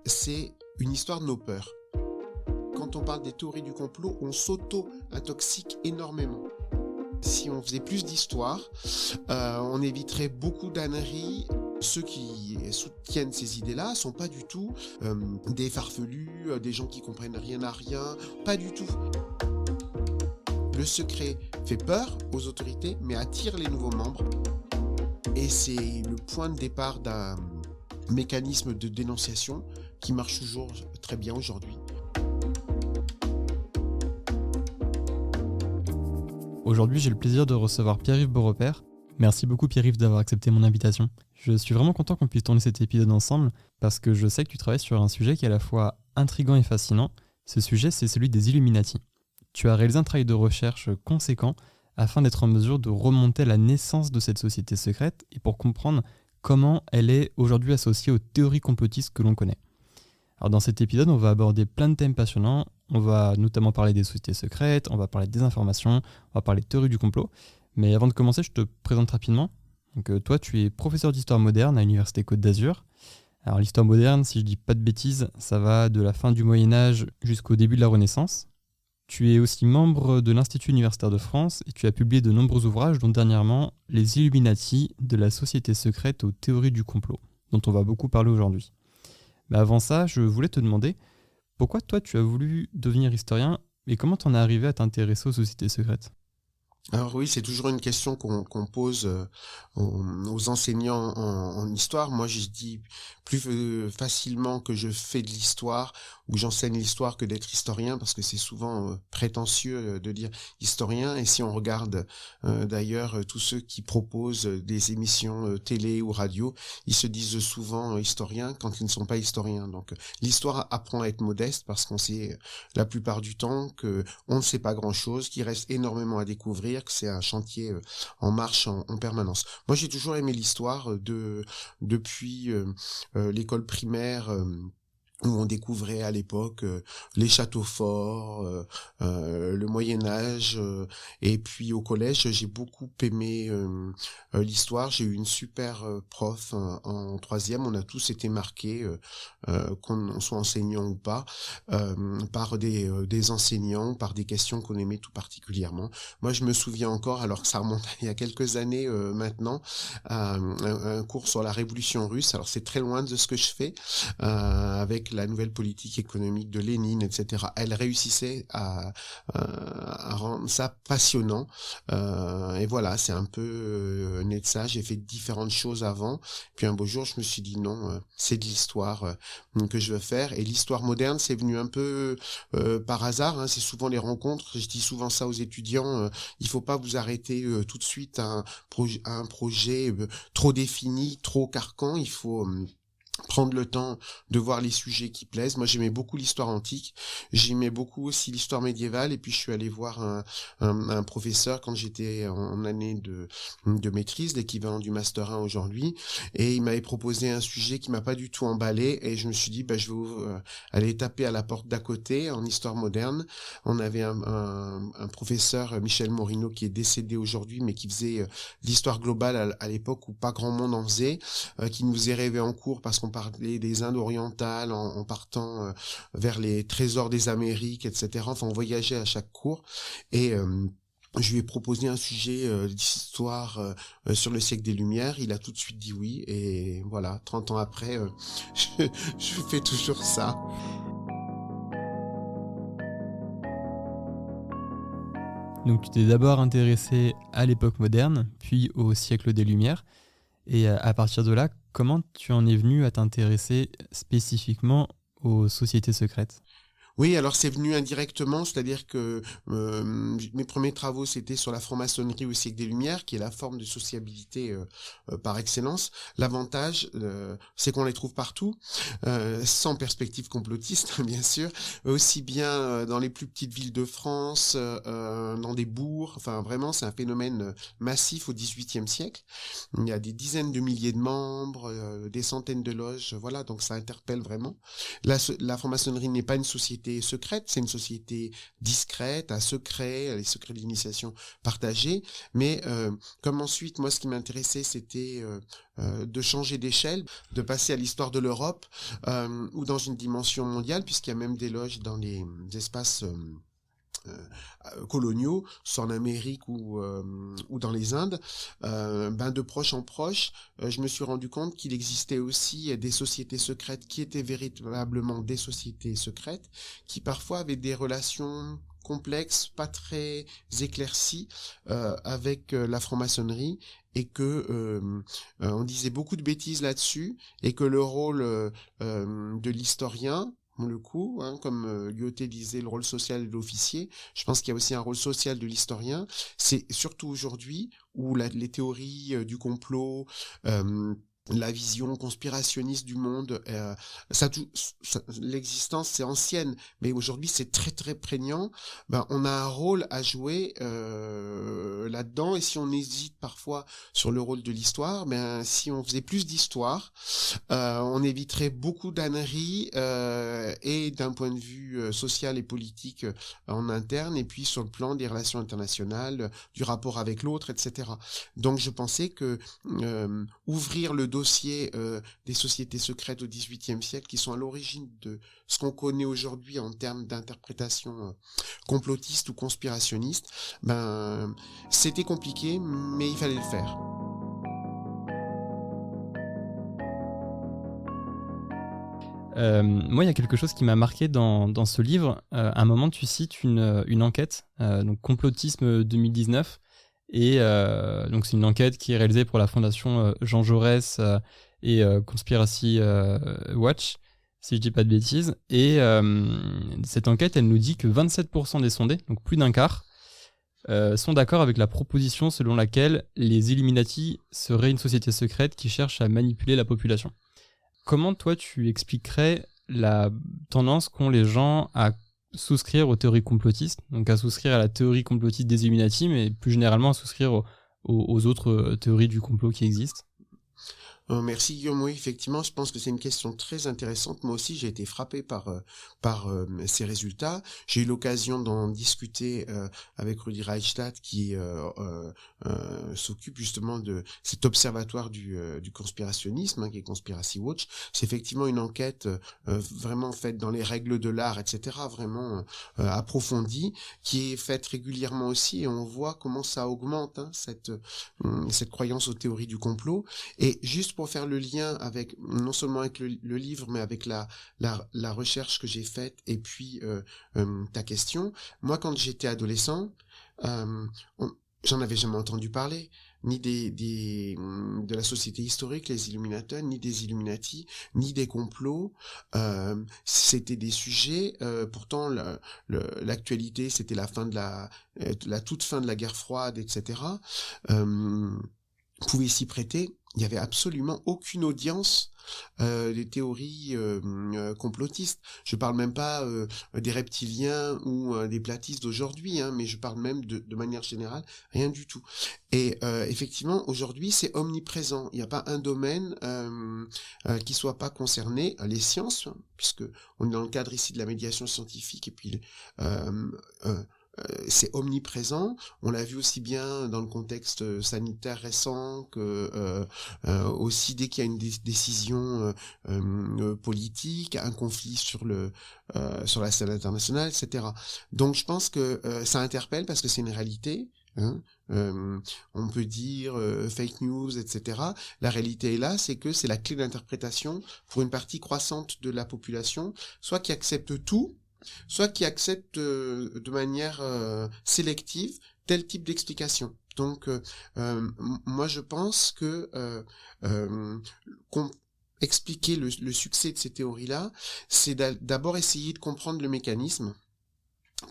c'est une histoire de nos peurs. Quand on parle des théories du complot, on s'auto-intoxique énormément. Si on faisait plus d'histoire, on éviterait beaucoup d'âneries. Ceux qui soutiennent ces idées-là sont pas du tout des farfelus, des gens qui comprennent rien à rien, pas du tout. Le secret fait peur aux autorités, mais attire les nouveaux membres. Et c'est le point de départ d'un mécanisme de dénonciation qui marche toujours très bien aujourd'hui. Aujourd'hui, j'ai le plaisir de recevoir Pierre-Yves Beaurepaire. Merci beaucoup Pierre-Yves d'avoir accepté mon invitation. Je suis vraiment content qu'on puisse tourner cet épisode ensemble parce que je sais que tu travailles sur un sujet qui est à la fois intriguant et fascinant. Ce sujet, c'est celui des Illuminati. Tu as réalisé un travail de recherche conséquent afin d'être en mesure de remonter à la naissance de cette société secrète et pour comprendre comment elle est aujourd'hui associée aux théories complotistes que l'on connaît. Alors dans cet épisode, on va aborder plein de thèmes passionnants. On va notamment parler des sociétés secrètes, on va parler des informations, on va parler de théories du complot. Mais avant de commencer, je te présente rapidement. Donc, toi, tu es professeur d'histoire moderne à l'Université Côte d'Azur. Alors l'histoire moderne, si je dis pas de bêtises, ça va de la fin du Moyen-Âge jusqu'au début de la Renaissance. Tu es aussi membre de l'Institut universitaire de France et tu as publié de nombreux ouvrages, dont dernièrement Les Illuminati, de la société secrète aux théories du complot, dont on va beaucoup parler aujourd'hui. Mais avant ça, je voulais te demander, pourquoi toi tu as voulu devenir historien et comment t'en es arrivé à t'intéresser aux sociétés secrètes ? Alors oui, c'est toujours une question qu'on pose aux enseignants en histoire. Moi, je dis plus facilement que je fais de l'histoire ou que j'enseigne l'histoire que d'être historien, parce que c'est souvent prétentieux de dire historien. Et si on regarde d'ailleurs tous ceux qui proposent des émissions télé ou radio, ils se disent souvent historiens quand ils ne sont pas historiens. Donc l'histoire apprend à être modeste parce qu'on sait la plupart du temps que on ne sait pas grand-chose, qu'il reste énormément à découvrir, que c'est un chantier en marche en permanence. Moi, j'ai toujours aimé l'histoire depuis l'école primaire, où on découvrait à l'époque les châteaux forts, le Moyen-Âge, et puis au collège, j'ai beaucoup aimé l'histoire. J'ai eu une super prof en troisième. On a tous été marqués, qu'on soit enseignant ou pas, par des enseignants, par des questions qu'on aimait tout particulièrement. Moi, je me souviens encore, alors que ça remonte il y a quelques années maintenant, un cours sur la Révolution russe. Alors c'est très loin de ce que je fais, avec la nouvelle politique économique de Lénine, etc. Elle réussissait à rendre ça passionnant. Et voilà, c'est un peu né de ça. J'ai fait différentes choses avant. Puis un beau jour, je me suis dit non, c'est de l'histoire que je veux faire. Et l'histoire moderne, c'est venu un peu par hasard. C'est souvent les rencontres. Je dis souvent ça aux étudiants. Il faut pas vous arrêter tout de suite à un projet trop défini, trop carcan. Il faut prendre le temps de voir les sujets qui plaisent. Moi, j'aimais beaucoup l'histoire antique. J'aimais beaucoup aussi l'histoire médiévale. Et puis, je suis allé voir un professeur quand j'étais en année de maîtrise, l'équivalent du Master 1 aujourd'hui. Et il m'avait proposé un sujet qui m'a pas du tout emballé. Et je me suis dit, je vais aller taper à la porte d'à côté en histoire moderne. On avait un professeur, Michel Morino, qui est décédé aujourd'hui, mais qui faisait l'histoire globale à l'époque où pas grand monde en faisait, qui nous faisait rêver en cours parce qu'on parlait des Indes orientales en partant vers les trésors des Amériques, etc. Enfin, on voyageait à chaque cours. Et je lui ai proposé un sujet d'histoire sur le siècle des Lumières. Il a tout de suite dit oui. Et voilà, 30 ans après, je fais toujours ça. Donc tu t'es d'abord intéressé à l'époque moderne, puis au siècle des Lumières. Et à partir de là, comment tu en es venu à t'intéresser spécifiquement aux sociétés secrètes ? Oui, alors c'est venu indirectement, c'est-à-dire que mes premiers travaux, c'était sur la franc-maçonnerie au siècle des Lumières, qui est la forme de sociabilité par excellence. L'avantage, c'est qu'on les trouve partout, sans perspective complotiste, bien sûr, aussi bien dans les plus petites villes de France, dans des bourgs. Enfin, vraiment, c'est un phénomène massif au XVIIIe siècle. Il y a des dizaines de milliers de membres, des centaines de loges, voilà, donc ça interpelle vraiment. La franc-maçonnerie n'est pas une société société secrète, c'est une société discrète, à secret, les secrets de l'initiation partagés. Mais comme ensuite, moi, ce qui m'intéressait, c'était de changer d'échelle, de passer à l'histoire de l'Europe, ou dans une dimension mondiale, puisqu'il y a même des loges dans les espaces coloniaux, soit en Amérique ou dans les Indes, de proche en proche, je me suis rendu compte qu'il existait aussi des sociétés secrètes qui étaient véritablement des sociétés secrètes, qui parfois avaient des relations complexes, pas très éclaircies avec la franc-maçonnerie, et que on disait beaucoup de bêtises là-dessus, et que le rôle de l'historien, le coup, comme Lyautey disait, le rôle social de l'officier, je pense qu'il y a aussi un rôle social de l'historien. C'est surtout aujourd'hui où les théories du complot, la vision conspirationniste du monde, l'existence c'est ancienne, mais aujourd'hui c'est très très prégnant. On a un rôle à jouer là-dedans, et si on hésite parfois sur le rôle de l'histoire, si on faisait plus d'histoire, on éviterait beaucoup d'âneries, et d'un point de vue social et politique en interne, et puis sur le plan des relations internationales, du rapport avec l'autre, etc. Donc je pensais que ouvrir le dossier des sociétés secrètes au XVIIIe siècle, qui sont à l'origine de ce qu'on connaît aujourd'hui en termes d'interprétation complotiste ou conspirationniste, c'était compliqué, mais il fallait le faire. Moi, il y a quelque chose qui m'a marqué dans ce livre. À un moment, tu cites une enquête, donc Complotisme 2019. Et donc, c'est une enquête qui est réalisée pour la fondation Jean Jaurès et Conspiracy Watch, si je dis pas de bêtises. Et cette enquête, elle nous dit que 27% des sondés, donc plus d'un quart, sont d'accord avec la proposition selon laquelle les Illuminati seraient une société secrète qui cherche à manipuler la population. Comment toi tu expliquerais la tendance qu'ont les gens à souscrire aux théories complotistes, donc à souscrire à la théorie complotiste des Illuminati, mais plus généralement à souscrire aux autres théories du complot qui existent? Merci Guillaume, oui, effectivement, je pense que c'est une question très intéressante. Moi aussi, j'ai été frappé par ces résultats. J'ai eu l'occasion d'en discuter avec Rudi Reichstadt, qui s'occupe justement de cet observatoire du conspirationnisme, qui est Conspiracy Watch. C'est effectivement une enquête vraiment faite dans les règles de l'art, etc., vraiment approfondie, qui est faite régulièrement aussi, et on voit comment ça augmente cette croyance aux théories du complot. Et juste pour faire le lien avec, non seulement avec le livre, mais avec la recherche que j'ai faite, et puis ta question. Moi, quand j'étais adolescent, j'en avais jamais entendu parler, ni de la société historique, les Illuminati, ni des Illuminati, ni des complots. C'était des sujets, pourtant l'actualité, c'était la fin de la toute fin de la guerre froide, etc. Pouvait s'y prêter. Il n'y avait absolument aucune audience des théories complotistes. Je parle même pas des reptiliens ou des platistes d'aujourd'hui, mais je parle même de manière générale, rien du tout. Et effectivement, aujourd'hui, c'est omniprésent. Il n'y a pas un domaine qui soit pas concerné. Les sciences, puisque on est dans le cadre ici de la médiation scientifique, et puis c'est omniprésent. On l'a vu aussi bien dans le contexte sanitaire récent que aussi dès qu'il y a une décision politique, un conflit sur la scène internationale, etc. Donc je pense que ça interpelle parce que c'est une réalité. On peut dire fake news, etc. La réalité est là, c'est que c'est la clé d'interprétation pour une partie croissante de la population, soit qui accepte tout, soit qui accepte de manière sélective tel type d'explication. Donc, moi, je pense que expliquer le succès de ces théories-là, c'est d'abord essayer de comprendre le mécanisme,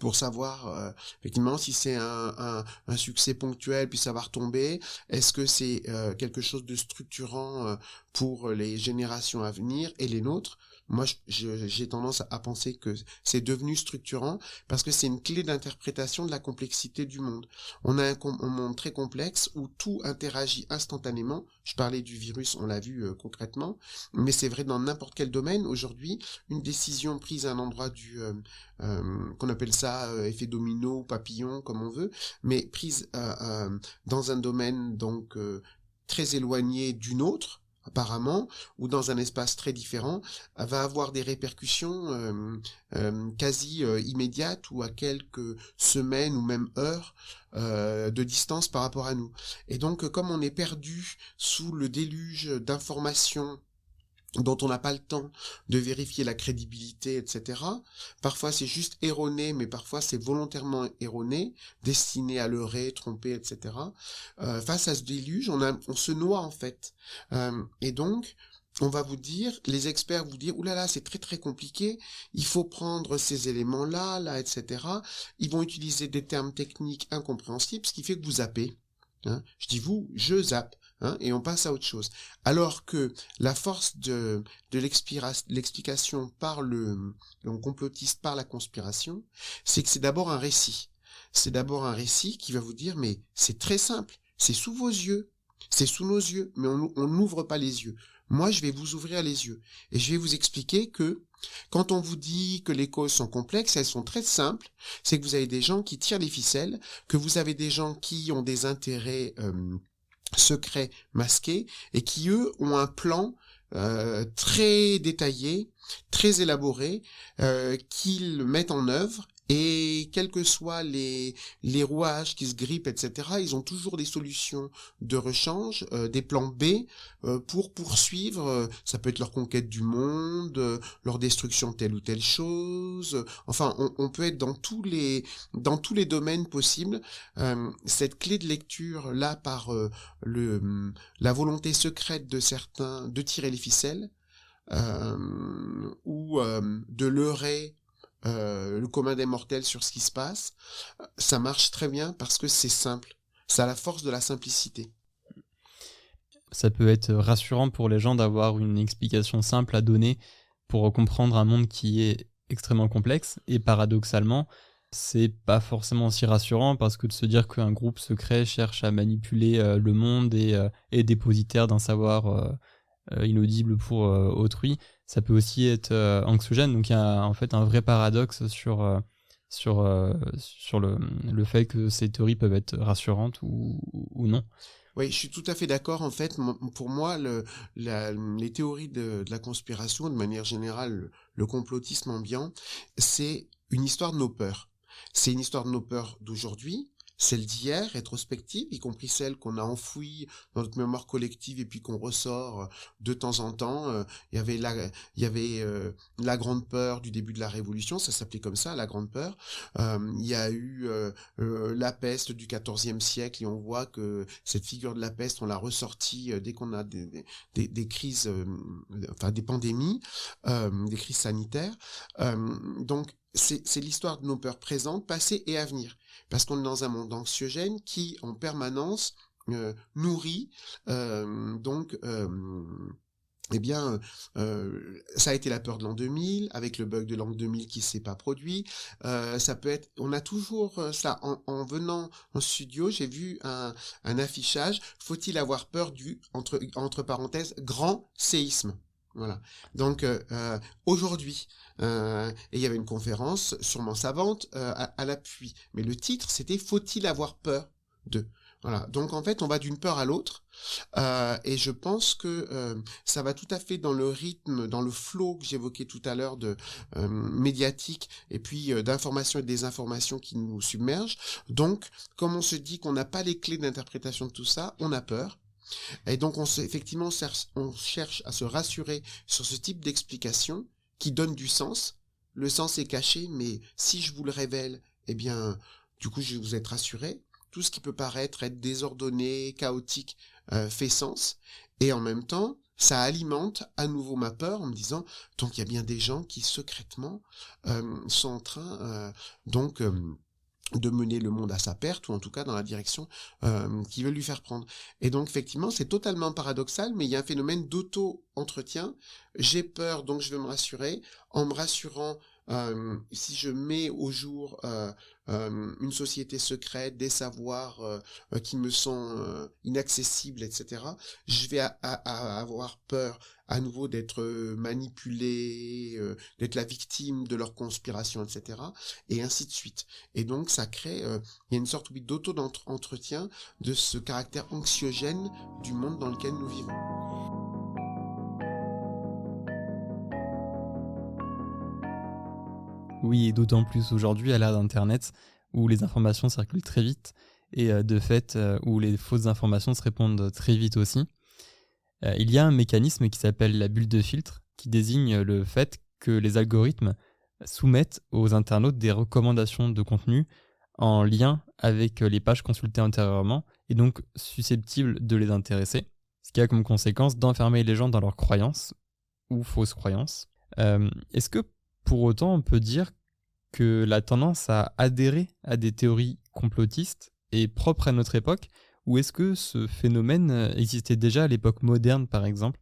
pour savoir effectivement si c'est un succès ponctuel puis ça va retomber, est-ce que c'est quelque chose de structurant pour les générations à venir et les nôtres. Moi, j'ai tendance à penser que c'est devenu structurant parce que c'est une clé d'interprétation de la complexité du monde. On a un monde très complexe où tout interagit instantanément. Je parlais du virus, on l'a vu concrètement, mais c'est vrai dans n'importe quel domaine. Aujourd'hui, une décision prise à un endroit qu'on appelle ça effet domino, papillon, comme on veut, mais prise dans un domaine donc très éloigné du nôtre, apparemment, ou dans un espace très différent, va avoir des répercussions quasi immédiates ou à quelques semaines ou même heures de distance par rapport à nous. Et donc, comme on est perdu sous le déluge d'informations dont on n'a pas le temps de vérifier la crédibilité, etc. Parfois c'est juste erroné, mais parfois c'est volontairement erroné, destiné à leurrer, tromper, etc. Face à ce déluge, on se noie en fait. Et donc, on va vous dire, les experts vous dire, oulala, c'est très très compliqué, il faut prendre ces éléments-là, là, etc. Ils vont utiliser des termes techniques incompréhensibles, ce qui fait que vous zappez. Je dis vous, je zappe. Et on passe à autre chose. Alors que la force de l'explication par le complotiste, par la conspiration, c'est que c'est d'abord un récit. C'est d'abord un récit qui va vous dire, mais c'est très simple, c'est sous vos yeux, c'est sous nos yeux, mais on n'ouvre pas les yeux. Moi, je vais vous ouvrir les yeux. Et je vais vous expliquer que quand on vous dit que les causes sont complexes, elles sont très simples. C'est que vous avez des gens qui tirent les ficelles, que vous avez des gens qui ont des intérêts secrets masqués et qui, eux, ont un plan très détaillé, très élaboré, qu'ils mettent en œuvre. Et quels que soient les rouages qui se grippent, etc., ils ont toujours des solutions de rechange, des plans B pour poursuivre. Ça peut être leur conquête du monde, leur destruction de telle ou telle chose. Enfin, on peut être dans tous les domaines possibles. Cette clé de lecture là par la volonté secrète de certains de tirer les ficelles ou de leurrer le commun des mortels sur ce qui se passe, ça marche très bien parce que c'est simple. Ça a la force de la simplicité. Ça peut être rassurant pour les gens d'avoir une explication simple à donner pour comprendre un monde qui est extrêmement complexe. Et paradoxalement, c'est pas forcément aussi rassurant parce que de se dire qu'un groupe secret cherche à manipuler le monde et est dépositaire d'un savoir inaudible pour autrui, ça peut aussi être anxiogène. Donc il y a en fait un vrai paradoxe sur le fait que ces théories peuvent être rassurantes ou non. Oui, je suis tout à fait d'accord. En fait, pour moi, les théories de la conspiration, de manière générale, le complotisme ambiant, c'est une histoire de nos peurs. C'est une histoire de nos peurs d'aujourd'hui, celle d'hier, rétrospective, y compris celle qu'on a enfouie dans notre mémoire collective et puis qu'on ressort de temps en temps. Il y avait la grande peur du début de la Révolution, ça s'appelait comme ça, la grande peur. Il y a eu la peste du XIVe siècle et on voit que cette figure de la peste, on l'a ressortie dès qu'on a des crises, enfin des pandémies, des crises sanitaires. Donc c'est l'histoire de nos peurs présentes, passées et à venir. Parce qu'on est dans un monde anxiogène qui, en permanence, nourrit, ça a été la peur de l'an 2000, avec le bug de l'an 2000 qui s'est pas produit. Ça peut être, on a toujours ça. En venant en studio, j'ai vu un affichage. Faut-il avoir peur du, entre parenthèses, grand séisme? Voilà. Donc aujourd'hui, et il y avait une conférence sûrement savante à l'appui. Mais le titre, c'était Faut-il avoir peur de? Voilà. Donc en fait, on va d'une peur à l'autre, et je pense que ça va tout à fait dans le rythme, dans le flow que j'évoquais tout à l'heure de médiatique et puis d'informations et de désinformations qui nous submergent. Donc, comme on se dit qu'on n'a pas les clés d'interprétation de tout ça, on a peur. Et donc, effectivement, on cherche à se rassurer sur ce type d'explication qui donne du sens. Le sens est caché, mais si je vous le révèle, eh bien, du coup, je vais vous être rassuré. Tout ce qui peut paraître être désordonné, chaotique, fait sens. Et en même temps, ça alimente à nouveau ma peur en me disant, donc il y a bien des gens qui secrètement sont en train, de mener le monde à sa perte, ou en tout cas dans la direction qu'il veut lui faire prendre. Et donc effectivement, c'est totalement paradoxal, mais il y a un phénomène d'auto-entretien. J'ai peur, donc je veux me rassurer. En me rassurant, si je mets au jour une société secrète, des savoirs qui me sont inaccessibles, etc., je vais avoir peur à nouveau d'être manipulé, d'être la victime de leur conspiration, etc., et ainsi de suite. Et donc, ça crée, il y a une sorte d'auto-entretien de ce caractère anxiogène du monde dans lequel nous vivons. Oui, et d'autant plus aujourd'hui à l'ère d'Internet, où les informations circulent très vite, et de fait, où les fausses informations se répandent très vite aussi. Il y a un mécanisme qui s'appelle la bulle de filtre, qui désigne le fait que les algorithmes soumettent aux internautes des recommandations de contenu en lien avec les pages consultées antérieurement, et donc susceptibles de les intéresser, ce qui a comme conséquence d'enfermer les gens dans leurs croyances, ou fausses croyances. Est-ce que pour autant on peut dire que la tendance à adhérer à des théories complotistes est propre à notre époque, ou est-ce que ce phénomène existait déjà à l'époque moderne, par exemple ?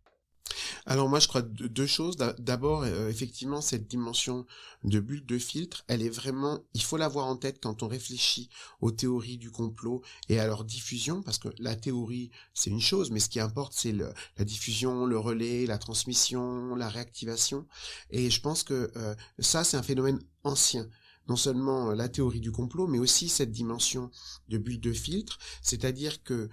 Alors moi je crois deux choses. D'abord, effectivement, cette dimension de bulle de filtre, elle est vraiment, il faut l'avoir en tête quand on réfléchit aux théories du complot et à leur diffusion, parce que la théorie c'est une chose, mais ce qui importe c'est la diffusion, le relais, la transmission, la réactivation. Et je pense que ça c'est un phénomène ancien. Non seulement la théorie du complot, mais aussi cette dimension de bulle de filtre, c'est-à-dire que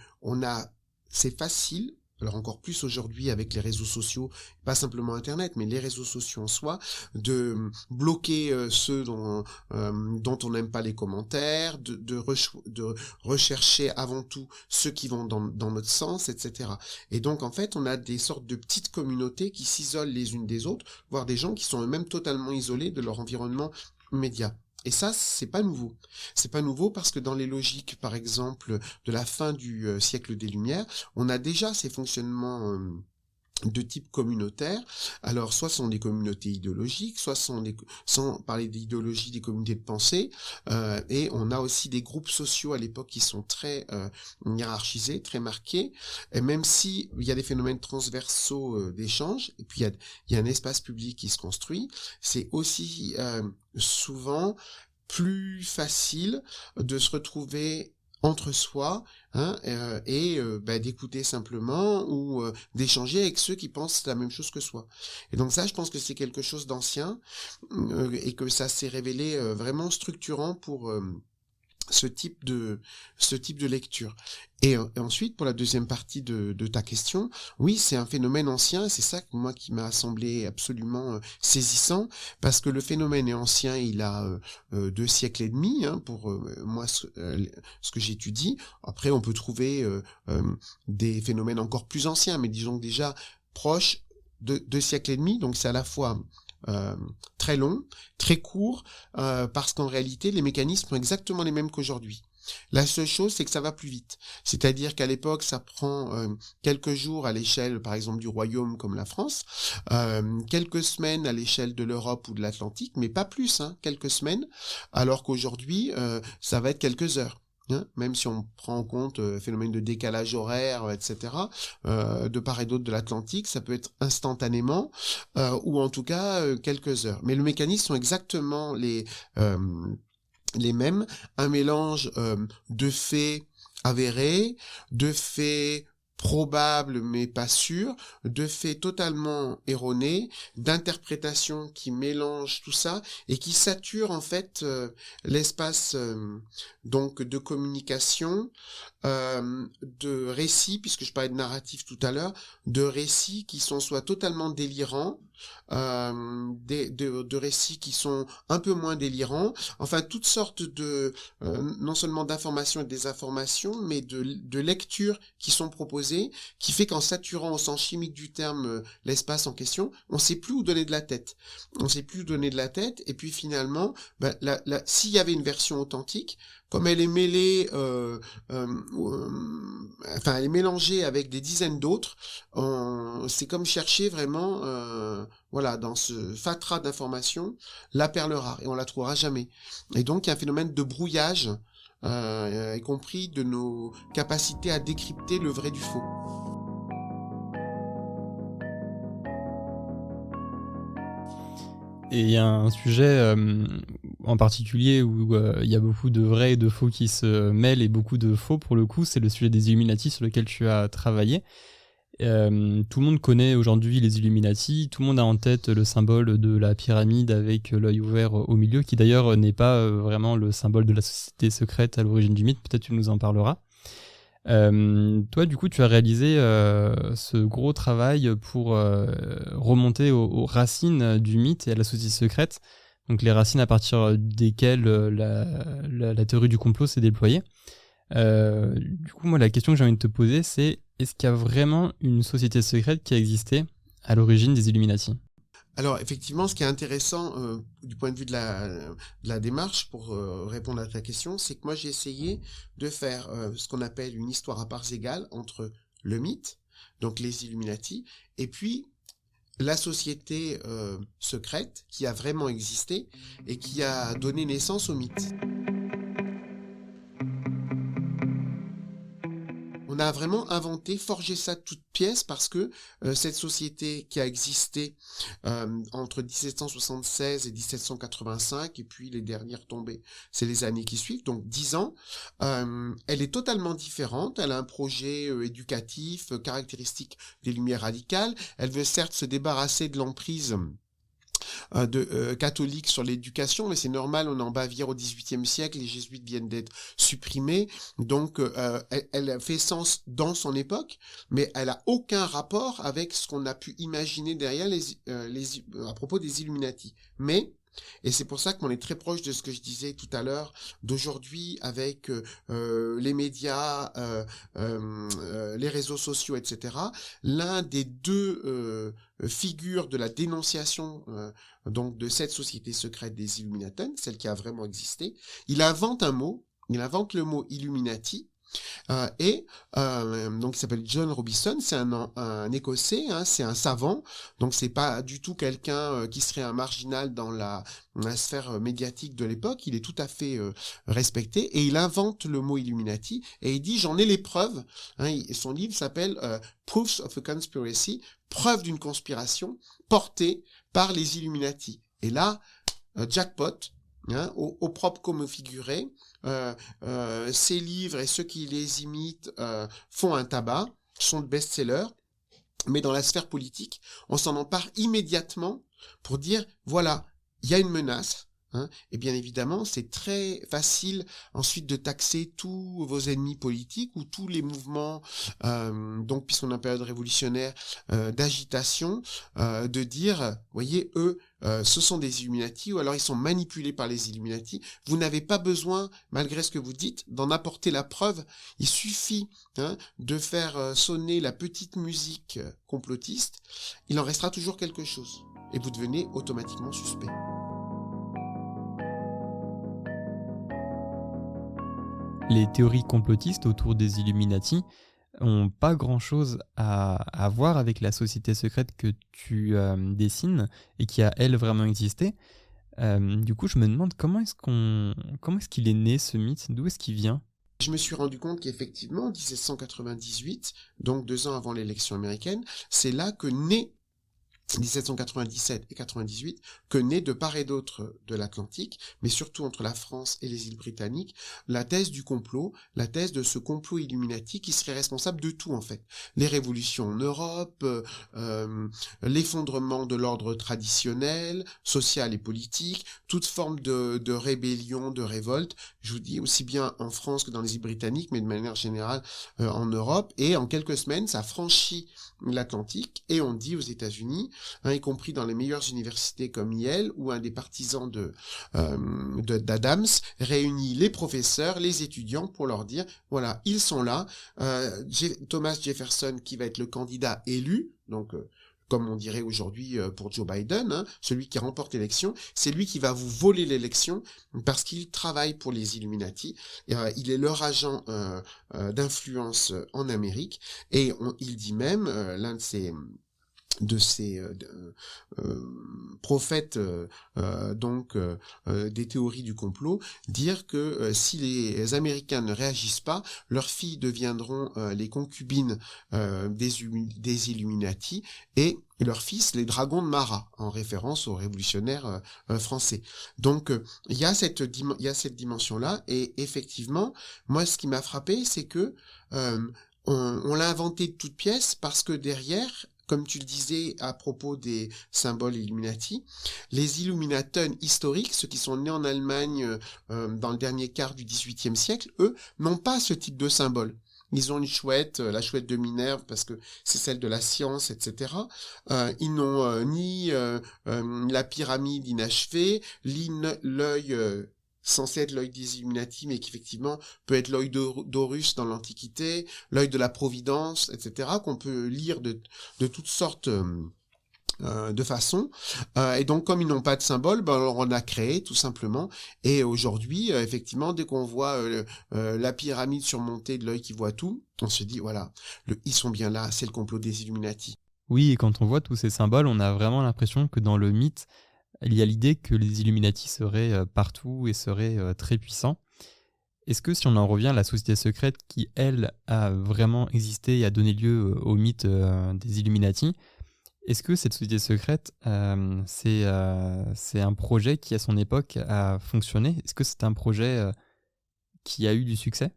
c'est facile. Alors encore plus aujourd'hui avec les réseaux sociaux, pas simplement Internet, mais les réseaux sociaux en soi, de bloquer ceux dont on n'aime pas les commentaires, de rechercher avant tout ceux qui vont dans notre sens, etc. Et donc en fait, on a des sortes de petites communautés qui s'isolent les unes des autres, voire des gens qui sont eux-mêmes totalement isolés de leur environnement immédiat. Et ça, c'est pas nouveau. C'est pas nouveau parce que dans les logiques, par exemple, de la fin du siècle des Lumières, on a déjà ces fonctionnements de type communautaire. Alors, soit ce sont des communautés idéologiques, soit sans parler d'idéologie, des communautés de pensée, et on a aussi des groupes sociaux à l'époque qui sont très hiérarchisés, très marqués, et même si il y a des phénomènes transversaux d'échange, et puis il y a un espace public qui se construit, c'est aussi souvent plus facile de se retrouver entre soi, hein, et d'écouter simplement ou d'échanger avec ceux qui pensent la même chose que soi. Et donc ça, je pense que c'est quelque chose d'ancien et que ça s'est révélé vraiment structurant pour ce type de lecture. Et ensuite, pour la deuxième partie de ta question, oui, c'est un phénomène ancien, et c'est ça moi qui m'a semblé absolument saisissant, parce que le phénomène est ancien, il a 2 siècles et demi, hein, pour moi ce que j'étudie. Après, on peut trouver des phénomènes encore plus anciens, mais disons déjà proches de 2 siècles et demi, donc c'est à la fois très long, très court, parce qu'en réalité, les mécanismes sont exactement les mêmes qu'aujourd'hui. La seule chose, c'est que ça va plus vite. C'est-à-dire qu'à l'époque, ça prend quelques jours à l'échelle, par exemple, du royaume comme la France, quelques semaines à l'échelle de l'Europe ou de l'Atlantique, mais pas plus, hein, quelques semaines, alors qu'aujourd'hui, ça va être quelques heures. Même si on prend en compte phénomène de décalage horaire, etc., de part et d'autre de l'Atlantique, ça peut être instantanément, ou en tout cas quelques heures. Mais le mécanisme sont exactement les mêmes, un mélange de faits avérés, de faits probables mais pas sûrs, de faits totalement erronés, d'interprétations qui mélangent tout ça et qui saturent en fait l'espace donc de communication, de récits, puisque je parlais de narratif tout à l'heure, de récits qui sont soit totalement délirants, de récits qui sont un peu moins délirants, enfin toutes sortes de non seulement d'informations et de désinformations, mais de lectures qui sont proposées, qui fait qu'en saturant au sens chimique du terme l'espace en question, on sait plus où donner de la tête. On sait plus où donner de la tête, et puis finalement, s'il y avait une version authentique, comme elle est mêlée, elle est mélangée avec des dizaines d'autres, c'est comme chercher vraiment dans ce fatras d'informations, la perle rare, et on la trouvera jamais. Et donc, il y a un phénomène de brouillage, y compris de nos capacités à décrypter le vrai du faux. Et il y a un sujet en particulier où il y a beaucoup de vrais et de faux qui se mêlent, et beaucoup de faux pour le coup, c'est le sujet des Illuminati sur lequel tu as travaillé. Tout le monde connaît aujourd'hui les Illuminati, tout le monde a en tête le symbole de la pyramide avec l'œil ouvert au milieu, qui d'ailleurs n'est pas vraiment le symbole de la société secrète à l'origine du mythe, peut-être tu nous en parleras. Toi, du coup, tu as réalisé ce gros travail pour remonter aux racines du mythe et à la société secrète, donc les racines à partir desquelles la théorie du complot s'est déployée. Du coup, moi, la question que j'ai envie de te poser, c'est est-ce qu'il y a vraiment une société secrète qui a existé à l'origine des Illuminati ? Alors effectivement, ce qui est intéressant du point de vue de la démarche pour répondre à ta question, c'est que moi j'ai essayé de faire ce qu'on appelle une histoire à parts égales entre le mythe, donc les Illuminati, et puis la société secrète qui a vraiment existé et qui a donné naissance au mythe. On a vraiment inventé, forgé ça de toutes pièces parce que cette société qui a existé entre 1776 et 1785, et puis les dernières tombées, c'est les années qui suivent, donc 10 ans, elle est totalement différente. Elle a un projet éducatif, caractéristique des Lumières radicales. Elle veut certes se débarrasser de l'emprise catholique sur l'éducation, mais c'est normal, on est en Bavière au XVIIIe siècle, les jésuites viennent d'être supprimés, donc elle fait sens dans son époque, mais elle a aucun rapport avec ce qu'on a pu imaginer derrière à propos des Illuminati. Mais et c'est pour ça qu'on est très proche de ce que je disais tout à l'heure, d'aujourd'hui avec les médias, les réseaux sociaux, etc. L'un des deux figures de la dénonciation donc de cette société secrète des Illuminati, celle qui a vraiment existé, il invente le mot Illuminati. Donc il s'appelle John Robinson, c'est un Écossais, hein, c'est un savant, donc c'est pas du tout quelqu'un qui serait un marginal dans la sphère médiatique de l'époque, il est tout à fait respecté, et il invente le mot Illuminati, et il dit j'en ai les preuves, hein, son livre s'appelle Proofs of a Conspiracy, preuves d'une conspiration portée par les Illuminati. Et là, jackpot, hein, au propre comme au figuré, ces livres et ceux qui les imitent font un tabac, sont de best-sellers, mais dans la sphère politique, on s'en empare immédiatement pour dire, voilà, il y a une menace, hein, et bien évidemment, c'est très facile ensuite de taxer tous vos ennemis politiques ou tous les mouvements, donc puisqu'on est en période révolutionnaire, d'agitation, de dire, voyez, eux, ce sont des Illuminati, ou alors ils sont manipulés par les Illuminati. Vous n'avez pas besoin, malgré ce que vous dites, d'en apporter la preuve. Il suffit de faire sonner la petite musique complotiste. Il en restera toujours quelque chose. Et vous devenez automatiquement suspect. Les théories complotistes autour des Illuminati ont pas grand-chose à voir avec la société secrète que tu dessines et qui a, elle, vraiment existé. Du coup, je me demande comment est-ce qu'il est né, ce mythe ? D'où est-ce qu'il vient ? Je me suis rendu compte qu'effectivement, en 1798, donc 2 ans avant l'élection américaine, c'est là que naît 1797 et 98, que naît de part et d'autre de l'Atlantique, mais surtout entre la France et les îles britanniques, la thèse du complot, la thèse de ce complot Illuminati qui serait responsable de tout en fait. Les révolutions en Europe, l'effondrement de l'ordre traditionnel, social et politique, toute forme de rébellion, de révolte, je vous dis aussi bien en France que dans les îles britanniques, mais de manière générale en Europe, et en quelques semaines, ça franchit l'Atlantique, et on dit aux États-Unis, y compris dans les meilleures universités comme Yale, où un des partisans d'Adams réunit les professeurs, les étudiants pour leur dire, voilà, ils sont là, Thomas Jefferson qui va être le candidat élu, donc comme on dirait aujourd'hui pour Joe Biden, celui qui remporte l'élection, c'est lui qui va vous voler l'élection parce qu'il travaille pour les Illuminati, il est leur agent d'influence en Amérique, et il dit même, l'un de ses prophètes des théories du complot, dire que si les Américains ne réagissent pas, leurs filles deviendront les concubines des Illuminati et leurs fils les dragons de Marat, en référence aux révolutionnaires français. Donc il y a cette dimension-là, et effectivement, moi ce qui m'a frappé, c'est que on l'a inventé de toutes pièces parce que derrière, comme tu le disais à propos des symboles Illuminati, les Illuminatons historiques, ceux qui sont nés en Allemagne dans le dernier quart du XVIIIe siècle, eux, n'ont pas ce type de symbole. Ils ont une chouette, la chouette de Minerve, parce que c'est celle de la science, etc. Ils n'ont ni la pyramide inachevée, ni l'œil censé être l'œil des Illuminati, mais qui effectivement peut être l'œil d'Horus dans l'Antiquité, l'œil de la Providence, etc., qu'on peut lire de toutes sortes de façons. Et donc, comme ils n'ont pas de symbole, alors on a créé tout simplement. Et aujourd'hui, effectivement, dès qu'on voit la pyramide surmontée de l'œil qui voit tout, on se dit, voilà, ils sont bien là, c'est le complot des Illuminati. Oui, et quand on voit tous ces symboles, on a vraiment l'impression que dans le mythe, il y a l'idée que les Illuminati seraient partout et seraient très puissants. Est-ce que si on en revient à la société secrète qui, elle, a vraiment existé et a donné lieu au mythe des Illuminati, est-ce que cette société secrète, c'est un projet qui, à son époque, a fonctionné ? Est-ce que c'est un projet qui a eu du succès ?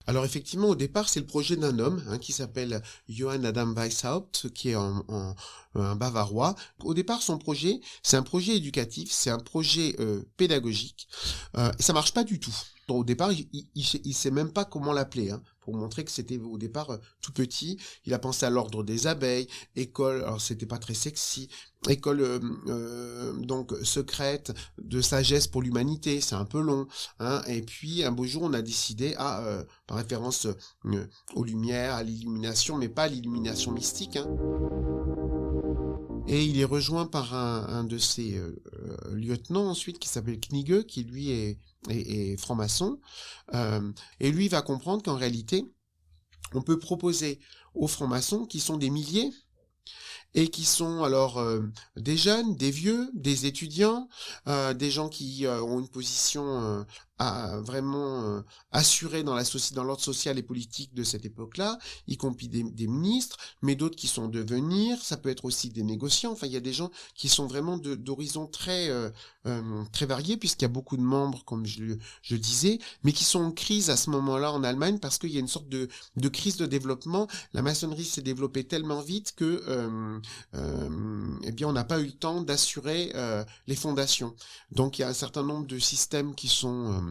Alors effectivement, au départ, c'est le projet d'un homme qui s'appelle Johann Adam Weishaupt, qui est un Bavarois. Au départ, son projet, c'est un projet éducatif, c'est un projet pédagogique. Et ça marche pas du tout. Au départ, il sait même pas comment l'appeler, pour montrer que c'était au départ tout petit. Il a pensé à l'ordre des abeilles, école, alors c'était pas très sexy, école donc secrète de sagesse pour l'humanité, c'est un peu long, et puis un beau jour on a décidé par référence aux lumières, à l'illumination, mais pas à l'illumination mystique, Et il est rejoint par un de ses lieutenants ensuite qui s'appelle Knigge, qui lui est franc-maçon. Et lui va comprendre qu'en réalité, on peut proposer aux francs-maçons, qui sont des milliers, et qui sont alors des jeunes, des vieux, des étudiants, des gens qui ont une position vraiment assurée dans l'ordre social et politique de cette époque-là, y compris des ministres, mais d'autres qui sont de venir, ça peut être aussi des négociants, enfin il y a des gens qui sont vraiment d'horizons très variés, puisqu'il y a beaucoup de membres, comme je disais, mais qui sont en crise à ce moment-là en Allemagne, parce qu'il y a une sorte de crise de développement. La maçonnerie s'est développée tellement vite que eh bien on n'a pas eu le temps d'assurer les fondations. Donc il y a un certain nombre de systèmes qui sont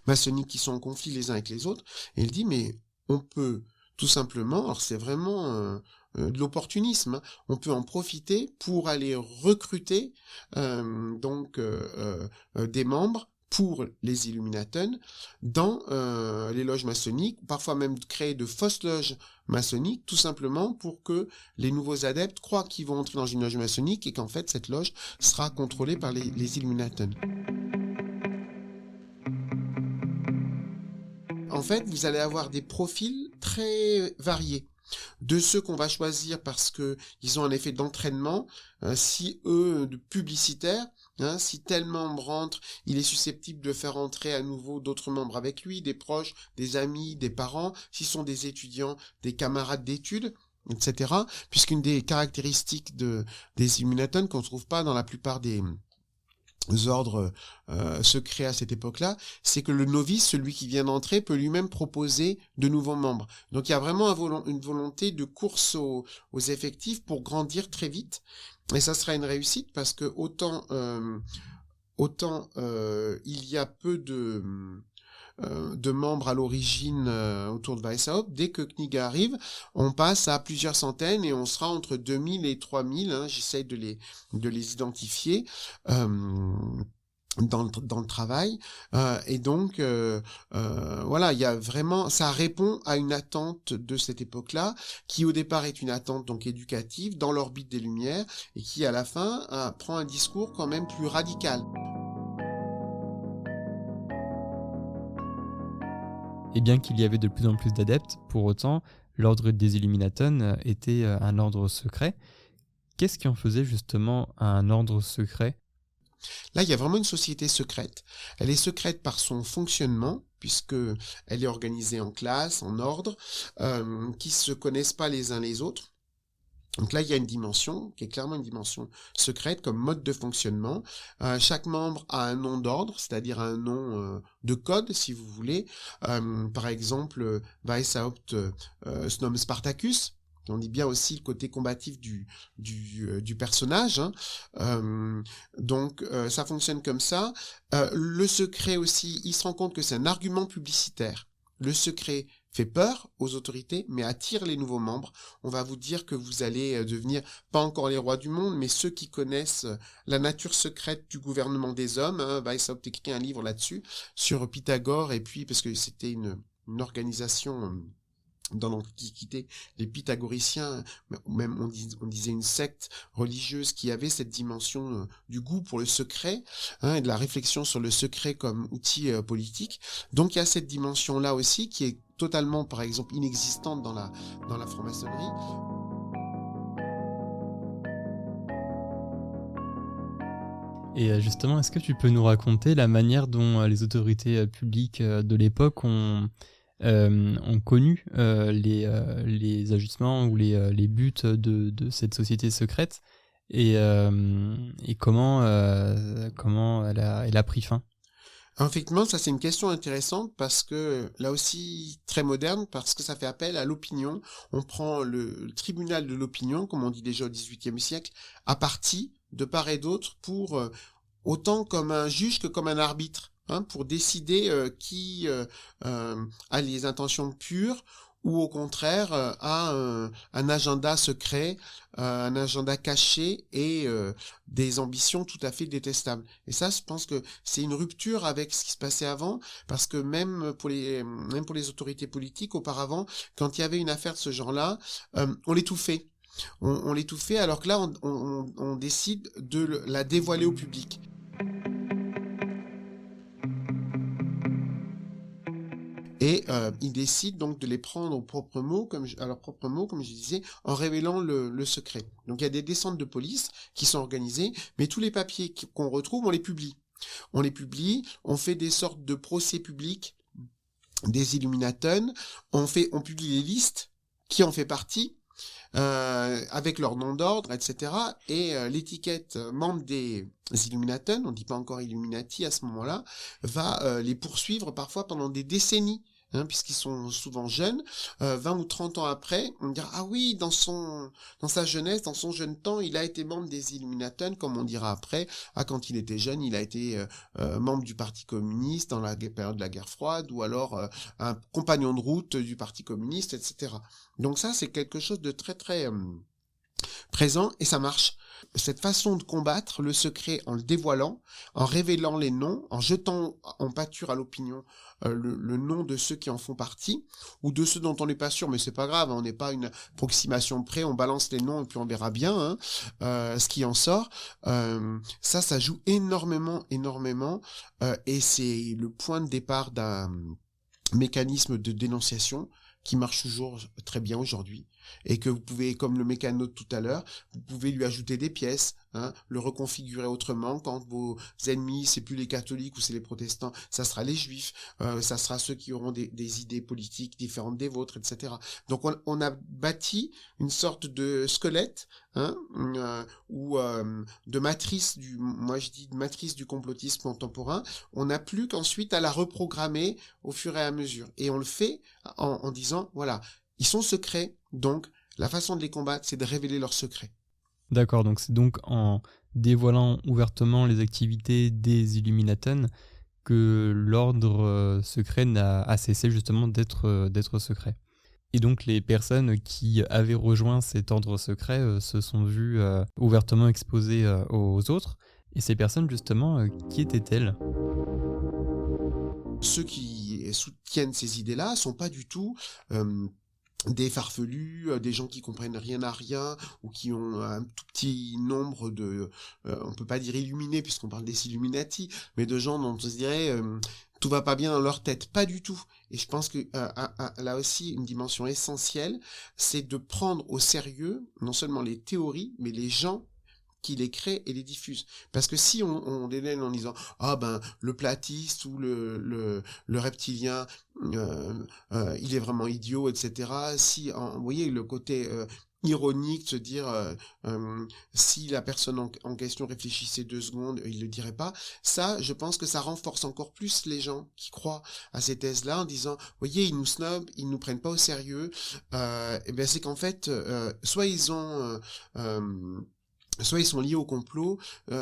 maçonniques qui sont en conflit les uns avec les autres, et il dit mais on peut tout simplement, alors c'est vraiment de l'opportunisme, on peut en profiter pour aller recruter des membres pour les Illuminatons dans les loges maçonniques, parfois même créer de fausses loges maçonniques, tout simplement pour que les nouveaux adeptes croient qu'ils vont entrer dans une loge maçonnique et qu'en fait cette loge sera contrôlée par les Illuminatons. En fait, vous allez avoir des profils très variés. De ceux qu'on va choisir parce que ils ont un effet d'entraînement, si eux de publicitaires, si tel membre entre, il est susceptible de faire entrer à nouveau d'autres membres avec lui, des proches, des amis, des parents, s'ils sont des étudiants, des camarades d'études, etc. Puisqu'une des caractéristiques des Illuminatons qu'on ne trouve pas dans la plupart des ordres secrets à cette époque-là, c'est que le novice, celui qui vient d'entrer, peut lui-même proposer de nouveaux membres. Donc il y a vraiment une volonté de course aux effectifs pour grandir très vite, et ça sera une réussite parce que autant il y a peu de membres à l'origine autour de Weishaupt, dès que Knigge arrive, on passe à plusieurs centaines et on sera entre 2000 et 3000, j'essaye de les identifier dans le travail, et donc voilà, il y a vraiment, ça répond à une attente de cette époque-là, qui au départ est une attente donc éducative dans l'orbite des Lumières, et qui à la fin prend un discours quand même plus radical. Et bien qu'il y avait de plus en plus d'adeptes, pour autant, l'ordre des Illuminaten était un ordre secret. Qu'est-ce qui en faisait justement un ordre secret ? Là, il y a vraiment une société secrète. Elle est secrète par son fonctionnement, puisque elle est organisée en classes, en ordres, qui se connaissent pas les uns les autres. Donc là, il y a une dimension qui est clairement une dimension secrète comme mode de fonctionnement. Chaque membre a un nom d'ordre, c'est-à-dire un nom de code, si vous voulez. Par exemple, Weishaupt se nomme Spartacus. On dit bien aussi le côté combatif du personnage. Hein. Donc ça fonctionne comme ça. Le secret aussi, il se rend compte que c'est un argument publicitaire. Le secret fait peur aux autorités, mais attire les nouveaux membres. On va vous dire que vous allez devenir, pas encore les rois du monde, mais ceux qui connaissent la nature secrète du gouvernement des hommes. Hein. Weishaupt écrit un livre là-dessus, sur Pythagore, et puis, parce que c'était une organisation... dans l'Antiquité, les pythagoriciens, ou même on disait une secte religieuse qui avait cette dimension du goût pour le secret, hein, et de la réflexion sur le secret comme outil politique. Donc il y a cette dimension-là aussi qui est totalement, par exemple, inexistante dans la franc-maçonnerie. Et justement, est-ce que tu peux nous raconter la manière dont les autorités publiques de l'époque ont connu les agissements ou les buts de cette société secrète et comment elle a pris fin. Effectivement, ça c'est une question intéressante parce que, là aussi, très moderne, parce que ça fait appel à l'opinion. On prend le tribunal de l'opinion, comme on dit déjà au XVIIIe siècle, à partie, de part et d'autre, pour autant comme un juge que comme un arbitre, hein, pour décider qui a les intentions pures ou au contraire a un agenda secret, un agenda caché et des ambitions tout à fait détestables. Et ça, je pense que c'est une rupture avec ce qui se passait avant, parce que même pour les autorités politiques, auparavant, quand il y avait une affaire de ce genre-là, on l'étouffait. On l'étouffait, alors que là, on décide de la dévoiler au public. Et ils décident donc de les prendre à leurs propres mots, comme je disais, en révélant le secret. Donc il y a des descentes de police qui sont organisées, mais tous les papiers qu'on retrouve, on les publie. On fait des sortes de procès publics des Illuminaten, on publie les listes, qui en fait partie, avec leur nom d'ordre, etc. Et l'étiquette membre des Illuminaten, on ne dit pas encore Illuminati à ce moment-là, va les poursuivre parfois pendant des décennies. Hein, puisqu'ils sont souvent jeunes, 20 ou 30 ans après, on dira, ah oui, dans sa jeunesse, dans son jeune temps, il a été membre des Illuminaten, comme on dira après, quand il était jeune, il a été membre du Parti communiste dans la période de la guerre froide, ou alors un compagnon de route du Parti communiste, etc. Donc ça, c'est quelque chose de très très présent, et ça marche. Cette façon de combattre le secret en le dévoilant, en révélant les noms, en jetant en pâture à l'opinion le nom de ceux qui en font partie, ou de ceux dont on n'est pas sûr, mais c'est pas grave, on n'est pas une approximation près, on balance les noms et puis on verra bien ce qui en sort. Ça joue énormément, et c'est le point de départ d'un mécanisme de dénonciation qui marche toujours très bien aujourd'hui, et que vous pouvez, comme le mécano de tout à l'heure, vous pouvez lui ajouter des pièces, hein, le reconfigurer autrement. Quand vos ennemis, c'est plus les catholiques ou c'est les protestants, ça sera les juifs, ça sera ceux qui auront des idées politiques différentes des vôtres, etc. Donc on a bâti une sorte de squelette, hein, ou de matrice moi je dis de matrice du complotisme contemporain. On n'a plus qu'ensuite à la reprogrammer au fur et à mesure, et on le fait en disant, voilà, ils sont secrets, donc la façon de les combattre, c'est de révéler leurs secrets. D'accord, donc c'est donc en dévoilant ouvertement les activités des Illuminaten que l'ordre secret a cessé justement d'être secret. Et donc les personnes qui avaient rejoint cet ordre secret se sont vues ouvertement exposées aux autres. Et ces personnes justement, qui étaient-elles ? Ceux qui soutiennent ces idées-là sont pas du tout des farfelus, des gens qui comprennent rien à rien, ou qui ont un tout petit nombre de, on peut pas dire illuminés puisqu'on parle des Illuminati, mais de gens dont on se dirait tout va pas bien dans leur tête, pas du tout. Et je pense que là aussi, une dimension essentielle, c'est de prendre au sérieux non seulement les théories, mais les gens qui les créent et les diffusent. Parce que si on déneigne en disant le platiste ou le reptilien il est vraiment idiot, etc. Si vous voyez le côté ironique de se dire si la personne en question réfléchissait 2 secondes, il le dirait pas. Ça, je pense que ça renforce encore plus les gens qui croient à ces thèses-là en disant, voyez, ils nous snobent, ils nous prennent pas au sérieux. Et ben c'est qu'en fait, soit ils ont soit ils sont liés au complot,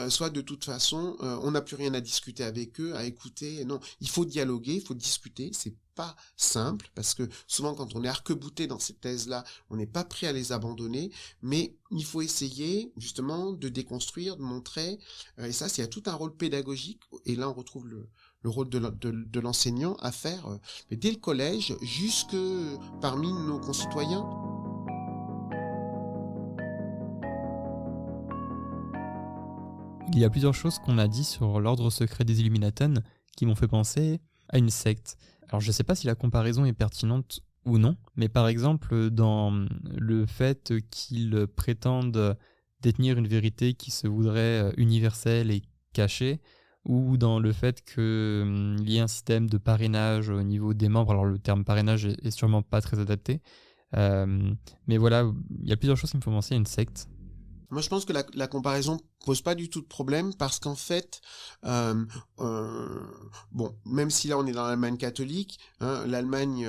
soit de toute façon, on n'a plus rien à discuter avec eux, à écouter. Non, il faut dialoguer, il faut discuter. C'est pas simple parce que souvent quand on est arc-bouté dans ces thèses-là, on n'est pas prêt à les abandonner. Mais il faut essayer justement de déconstruire, de montrer. Et ça, il y a tout un rôle pédagogique. Et là, on retrouve le rôle de l'enseignant à faire dès le collège jusque parmi nos concitoyens. Il y a plusieurs choses qu'on a dit sur l'ordre secret des Illuminaten qui m'ont fait penser à une secte. Alors je ne sais pas si la comparaison est pertinente ou non, mais par exemple dans le fait qu'ils prétendent détenir une vérité qui se voudrait universelle et cachée, ou dans le fait qu'il y ait un système de parrainage au niveau des membres. Alors le terme parrainage est sûrement pas très adapté, mais voilà, il y a plusieurs choses qui me font penser à une secte. Moi, je pense que la comparaison pose pas du tout de problème parce qu'en fait, même si là on est dans l'Allemagne catholique, l'Allemagne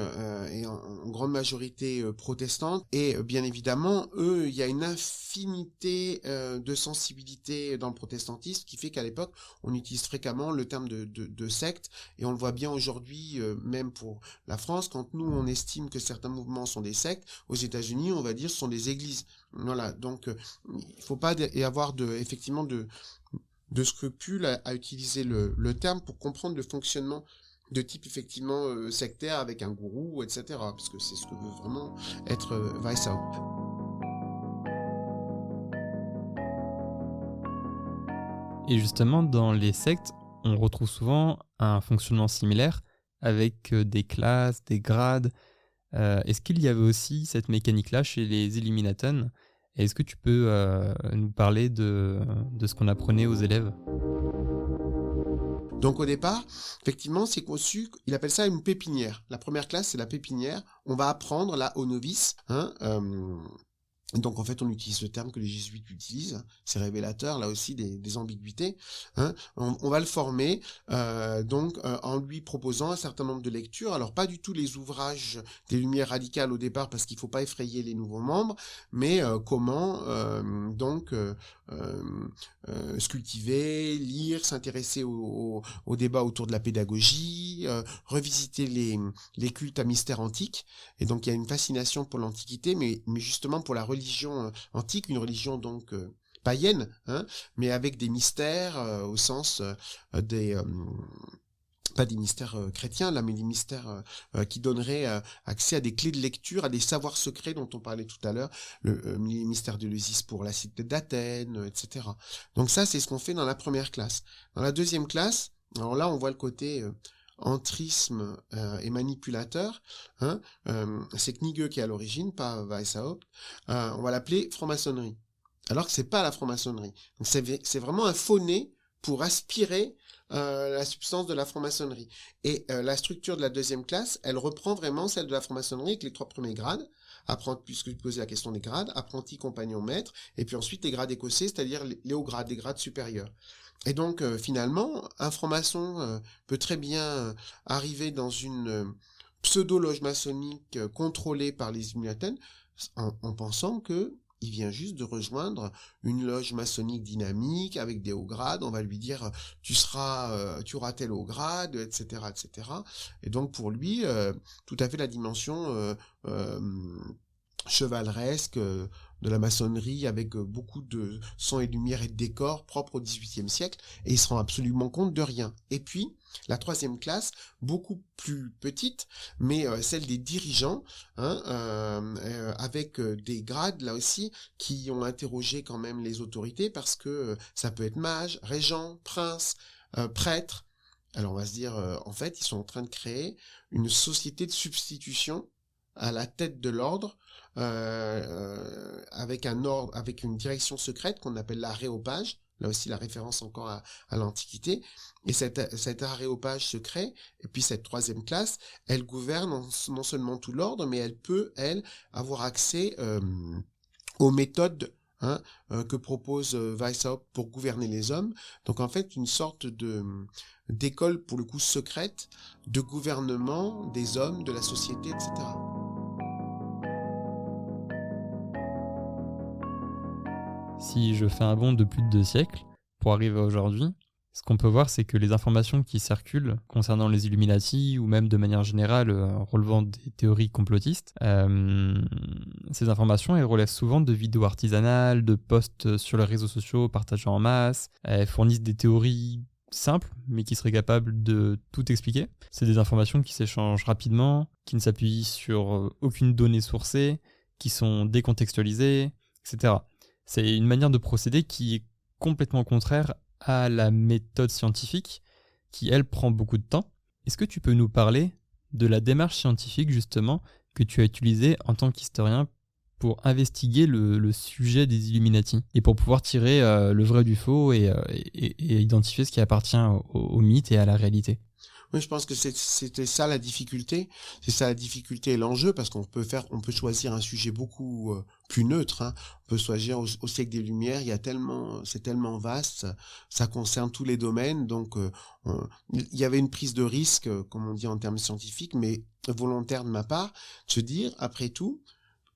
est en grande majorité protestante et bien évidemment, eux, il y a une infinité de sensibilité dans le protestantisme qui fait qu'à l'époque, on utilise fréquemment le terme de secte et on le voit bien aujourd'hui, même pour la France, quand nous on estime que certains mouvements sont des sectes, aux États-Unis, on va dire ce sont des églises. Voilà, donc il faut pas y avoir effectivement de scrupules à utiliser le terme pour comprendre le fonctionnement de type effectivement sectaire avec un gourou, etc. Parce que c'est ce que veut vraiment être Weishaupt. Et justement, dans les sectes, on retrouve souvent un fonctionnement similaire avec des classes, des grades. Est-ce qu'il y avait aussi cette mécanique-là chez les Illuminaten ? Est-ce que tu peux nous parler de ce qu'on apprenait aux élèves ? Donc au départ, effectivement, c'est conçu, il appelle ça une pépinière. La première classe, c'est la pépinière. On va apprendre là aux novices, donc en fait, on utilise le terme que les jésuites utilisent, c'est révélateur là aussi des ambiguïtés. On va le former en lui proposant un certain nombre de lectures. Alors pas du tout les ouvrages des Lumières radicales au départ parce qu'il faut pas effrayer les nouveaux membres, mais comment se cultiver, lire, s'intéresser au débat autour de la pédagogie, revisiter les cultes à mystère antique. Et donc il y a une fascination pour l'Antiquité, mais justement pour la religion antique, une religion donc païenne, mais avec des mystères au sens des pas des mystères chrétiens là, mais des mystères qui donneraient accès à des clés de lecture, à des savoirs secrets dont on parlait tout à l'heure, le mystère d'Éleusis pour la cité d'Athènes, etc. Donc ça, c'est ce qu'on fait dans la première classe. Dans la deuxième classe, alors là, on voit le côté entrisme et manipulateur, c'est Knigge qui est à l'origine, pas Weishaupt. On va l'appeler franc-maçonnerie, alors que c'est pas la franc-maçonnerie. Donc c'est vraiment un faux nez pour aspirer la substance de la franc-maçonnerie. Et la structure de la deuxième classe, elle reprend vraiment celle de la franc-maçonnerie avec les 3 premiers grades, puisque tu posais la question des grades, apprenti, compagnon, maître, et puis ensuite les grades écossais, c'est-à-dire les hauts grades, les grades supérieurs. Et donc finalement, un franc-maçon peut très bien arriver dans une pseudo-loge maçonnique contrôlée par les Illuminaten en pensant que il vient juste de rejoindre une loge maçonnique dynamique avec des hauts grades. On va lui dire tu auras tel haut grade, etc., etc. Et donc pour lui, tout à fait la dimension chevaleresque de la maçonnerie avec beaucoup de son et lumière et de décors propres au XVIIIe siècle, et il se rend absolument compte de rien. Et puis la troisième classe, beaucoup plus petite, mais celle des dirigeants, avec des grades là aussi qui ont interrogé quand même les autorités, parce que ça peut être mage, régent, prince, prêtre, Alors on va se dire, en fait, ils sont en train de créer une société de substitution à la tête de l'ordre, avec un ordre, avec une direction secrète qu'on appelle l'aréopage. Là aussi, la référence encore à l'Antiquité. Et cet aréopage secret, et puis cette troisième classe, elle gouverne non seulement tout l'ordre, mais elle peut, elle, avoir accès aux méthodes que propose Weishaupt pour gouverner les hommes. Donc en fait, une sorte d'école, pour le coup, secrète, de gouvernement des hommes, de la société, etc. Si je fais un bond de plus de 2 siècles, pour arriver à aujourd'hui, ce qu'on peut voir, c'est que les informations qui circulent concernant les Illuminati, ou même de manière générale relevant des théories complotistes, ces informations, elles relèvent souvent de vidéos artisanales, de posts sur les réseaux sociaux partagés en masse, elles fournissent des théories simples, mais qui seraient capables de tout expliquer. C'est des informations qui s'échangent rapidement, qui ne s'appuient sur aucune donnée sourcée, qui sont décontextualisées, etc. C'est une manière de procéder qui est complètement contraire à la méthode scientifique, qui, elle, prend beaucoup de temps. Est-ce que tu peux nous parler de la démarche scientifique, justement, que tu as utilisée en tant qu'historien pour investiguer le sujet des Illuminati et pour pouvoir tirer le vrai du faux et identifier ce qui appartient au mythe et à la réalité? Oui, je pense que c'était ça la difficulté. C'est ça la difficulté et l'enjeu, parce on peut choisir un sujet beaucoup plus neutre. On peut choisir au siècle des Lumières. C'est tellement vaste, ça concerne tous les domaines. Donc, il y avait une prise de risque, comme on dit en termes scientifiques, mais volontaire de ma part, de se dire, après tout,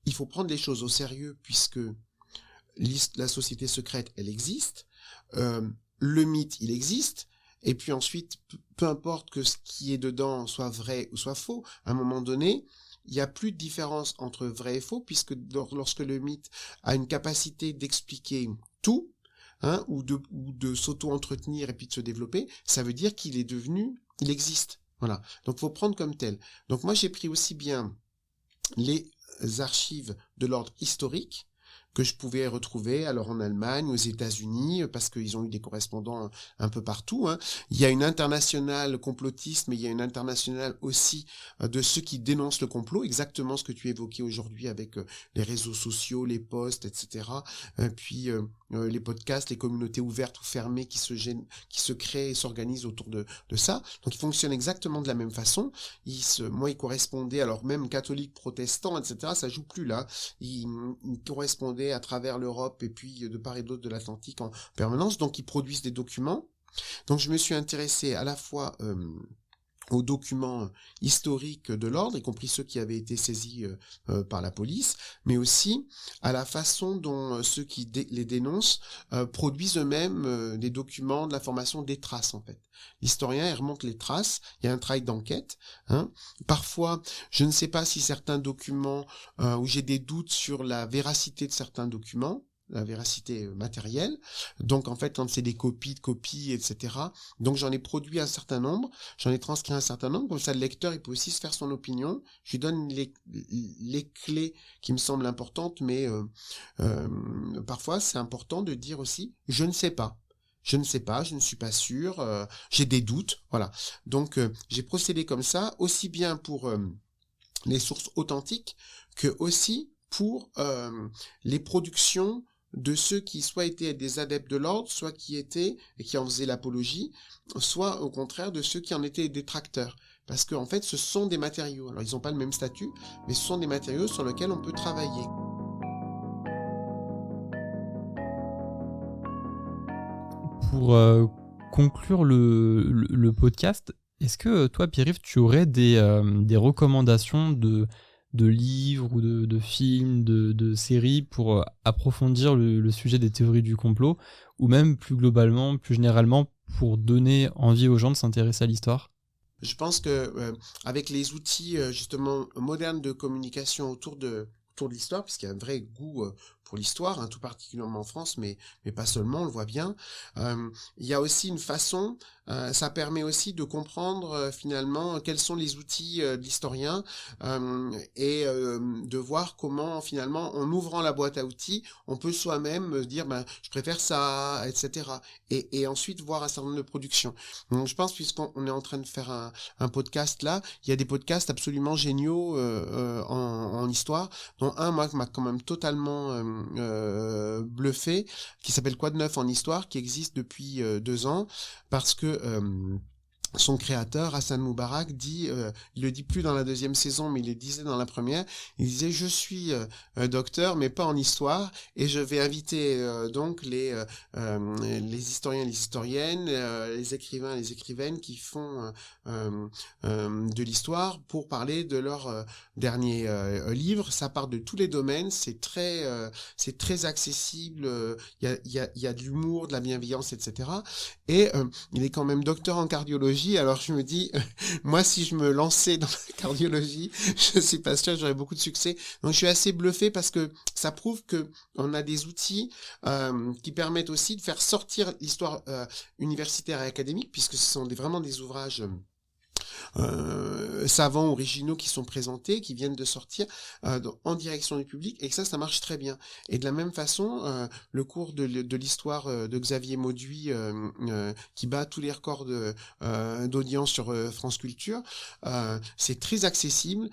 il faut prendre les choses au sérieux, puisque la société secrète, elle existe. Le mythe, il existe. Et puis ensuite, peu importe que ce qui est dedans soit vrai ou soit faux, à un moment donné, il n'y a plus de différence entre vrai et faux, puisque lorsque le mythe a une capacité d'expliquer tout, ou de s'auto-entretenir et puis de se développer, ça veut dire qu'il existe. Voilà. Donc, il faut prendre comme tel. Donc, moi, j'ai pris aussi bien les archives de l'ordre historique, que je pouvais retrouver alors en Allemagne, aux États-Unis, parce qu'ils ont eu des correspondants un peu partout. Il y a une internationale complotiste, mais il y a une internationale aussi de ceux qui dénoncent le complot, exactement ce que tu évoquais aujourd'hui avec les réseaux sociaux, les posts, etc. Puis les podcasts, les communautés ouvertes ou fermées qui se créent et s'organisent autour de ça. Donc ils fonctionnent exactement de la même façon. Moi, ils correspondaient, alors même catholiques, protestants, etc., ça joue plus là. Ils correspondaient à travers l'Europe et puis de part et d'autre de l'Atlantique en permanence. Donc ils produisent des documents. Donc je me suis intéressé à la fois aux documents historiques de l'ordre, y compris ceux qui avaient été saisis par la police, mais aussi à la façon dont ceux qui les dénoncent produisent eux-mêmes des documents, de l'information, des traces en fait. L'historien, il remonte les traces, il y a un travail d'enquête. Parfois, je ne sais pas si certains documents, où j'ai des doutes sur la véracité de certains documents, la véracité matérielle. Donc, en fait, quand c'est des copies de copies, etc. Donc, j'en ai produit un certain nombre, j'en ai transcrit un certain nombre, comme ça, le lecteur, il peut aussi se faire son opinion. Je lui donne les clés qui me semblent importantes, mais parfois, c'est important de dire aussi, je ne sais pas. Je ne sais pas, je ne suis pas sûr, j'ai des doutes, voilà. Donc, j'ai procédé comme ça, aussi bien pour les sources authentiques, que aussi pour les productions de ceux qui soit étaient des adeptes de l'ordre, soit qui étaient et qui en faisaient l'apologie, soit au contraire de ceux qui en étaient détracteurs. Parce qu'en fait, ce sont des matériaux. Alors, ils n'ont pas le même statut, mais ce sont des matériaux sur lesquels on peut travailler. Pour conclure le podcast, est-ce que toi, Pierre-Yves, tu aurais des recommandations de livres ou de films, de séries pour approfondir le sujet des théories du complot, ou même plus globalement, plus généralement, pour donner envie aux gens de s'intéresser à l'histoire? Je pense que avec les outils justement modernes de communication autour de l'histoire, puisqu'il y a un vrai goût pour l'histoire, tout particulièrement en France, mais pas seulement, on le voit bien. Il y a aussi une façon, ça permet aussi de comprendre finalement quels sont les outils de l'historien et de voir comment finalement en ouvrant la boîte à outils, on peut soi-même dire je préfère ça, etc. Et ensuite voir un certain nombre de productions. Donc je pense, puisqu'on est en train de faire un podcast là, il y a des podcasts absolument géniaux en histoire, dont un moi qui m'a quand même totalement bluffé, qui s'appelle Quoi de neuf en histoire, qui existe depuis 2 ans, parce que son créateur, Hassan Moubarak, dit, il le dit plus dans la 2e saison, mais il le disait dans la première, il disait « Je suis docteur, mais pas en histoire, et je vais inviter donc les historiens et les historiennes, les écrivains et les écrivaines qui font de l'histoire pour parler de leur dernier livre. Ça part de tous les domaines, c'est très accessible, il y a de l'humour, de la bienveillance, etc. Et il est quand même docteur en cardiologie. Alors je me dis, moi si je me lançais dans la cardiologie, je suis pas sûr que j'aurais beaucoup de succès. Donc je suis assez bluffé parce que ça prouve que on a des outils qui permettent aussi de faire sortir l'histoire universitaire et académique, puisque ce sont vraiment des ouvrages savants, originaux qui sont présentés, qui viennent de sortir en direction du public, et que ça marche très bien. Et de la même façon, le cours de l'histoire de Xavier Mauduit, qui bat tous les records d'audience sur France Culture, c'est très accessible,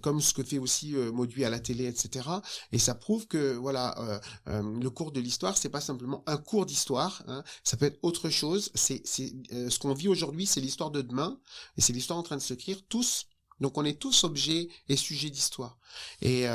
comme ce que fait aussi Mauduit à la télé, etc. Et ça prouve que voilà, le cours de l'histoire, c'est pas simplement un cours d'histoire, ça peut être autre chose. C'est ce qu'on vit aujourd'hui, c'est l'histoire de demain, et c'est l'histoire en train de s'écrire tous. Donc on est tous objets et sujets d'histoire. Et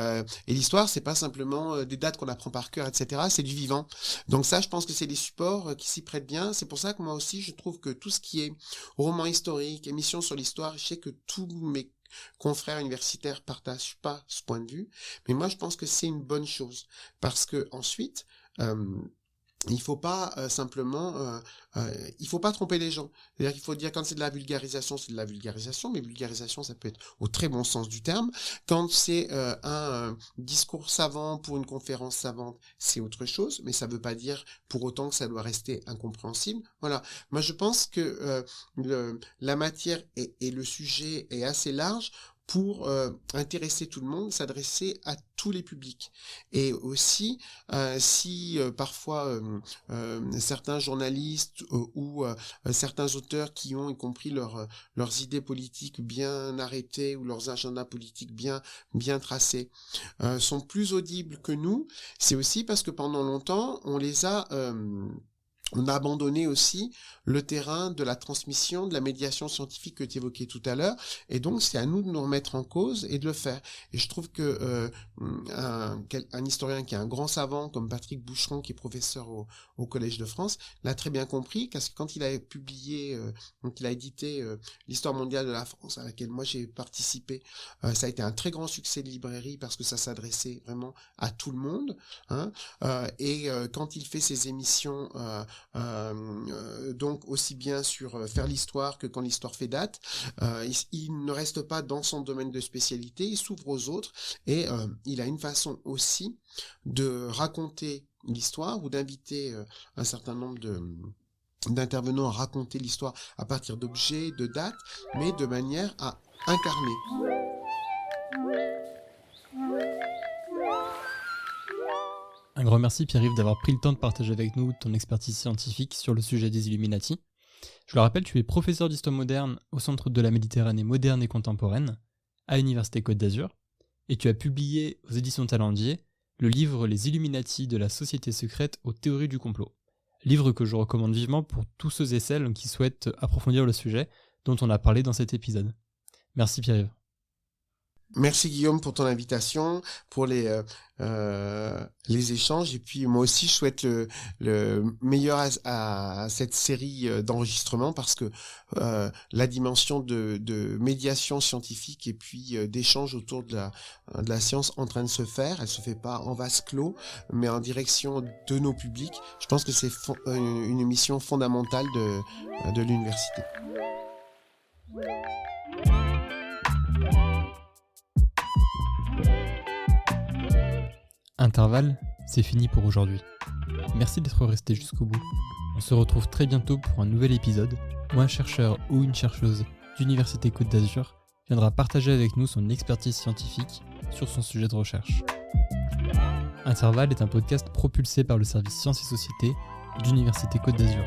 l'histoire, c'est pas simplement des dates qu'on apprend par cœur, etc. C'est du vivant. Donc ça, je pense que c'est des supports qui s'y prêtent bien. C'est pour ça que moi aussi, je trouve que tout ce qui est roman historique, émission sur l'histoire, je sais que tous mes confrères universitaires partagent pas ce point de vue. Mais moi, je pense que c'est une bonne chose. Parce que ensuite, il faut pas il faut pas tromper les gens. C'est-à-dire qu'il faut dire quand c'est de la vulgarisation, c'est de la vulgarisation, mais vulgarisation, ça peut être au très bon sens du terme. Quand c'est un discours savant pour une conférence savante, c'est autre chose, mais ça veut pas dire pour autant que ça doit rester incompréhensible. Voilà. Moi, je pense que la matière et le sujet est assez large pour intéresser tout le monde, s'adresser à tous les publics. Et aussi, si parfois certains journalistes ou certains auteurs qui ont y compris leurs idées politiques bien arrêtées ou leurs agendas politiques bien tracés sont plus audibles que nous, c'est aussi parce que pendant longtemps, on a abandonné aussi le terrain de la transmission, de la médiation scientifique que tu évoquais tout à l'heure, et donc c'est à nous de nous remettre en cause et de le faire. Et je trouve que un historien qui est un grand savant comme Patrick Boucheron, qui est professeur au Collège de France, l'a très bien compris, parce que quand il a publié, donc il a édité l'Histoire mondiale de la France, à laquelle moi j'ai participé, ça a été un très grand succès de librairie parce que ça s'adressait vraiment à tout le monde, et quand il fait ses émissions donc aussi bien sur faire l'histoire que quand l'histoire fait date, il ne reste pas dans son domaine de spécialité, il s'ouvre aux autres, et il a une façon aussi de raconter l'histoire ou d'inviter un certain nombre d'intervenants à raconter l'histoire à partir d'objets, de dates, mais de manière à incarner. Un grand merci Pierre-Yves d'avoir pris le temps de partager avec nous ton expertise scientifique sur le sujet des Illuminati. Je le rappelle, tu es professeur d'histoire moderne au Centre de la Méditerranée moderne et contemporaine à l'Université Côte d'Azur, et tu as publié aux éditions Talendier le livre Les Illuminati de la société secrète aux théories du complot. Livre que je recommande vivement pour tous ceux et celles qui souhaitent approfondir le sujet dont on a parlé dans cet épisode. Merci Pierre-Yves. Merci Guillaume pour ton invitation, pour les échanges, et puis moi aussi je souhaite le meilleur à cette série d'enregistrements, parce que la dimension de médiation scientifique et puis d'échange autour de la science en train de se faire, elle se fait pas en vase clos, mais en direction de nos publics. Je pense que c'est une mission fondamentale de l'université. Intervalle, c'est fini pour aujourd'hui. Merci d'être resté jusqu'au bout. On se retrouve très bientôt pour un nouvel épisode où un chercheur ou une chercheuse d'Université Côte d'Azur viendra partager avec nous son expertise scientifique sur son sujet de recherche. Intervalle est un podcast propulsé par le service Sciences et Sociétés d'Université Côte d'Azur.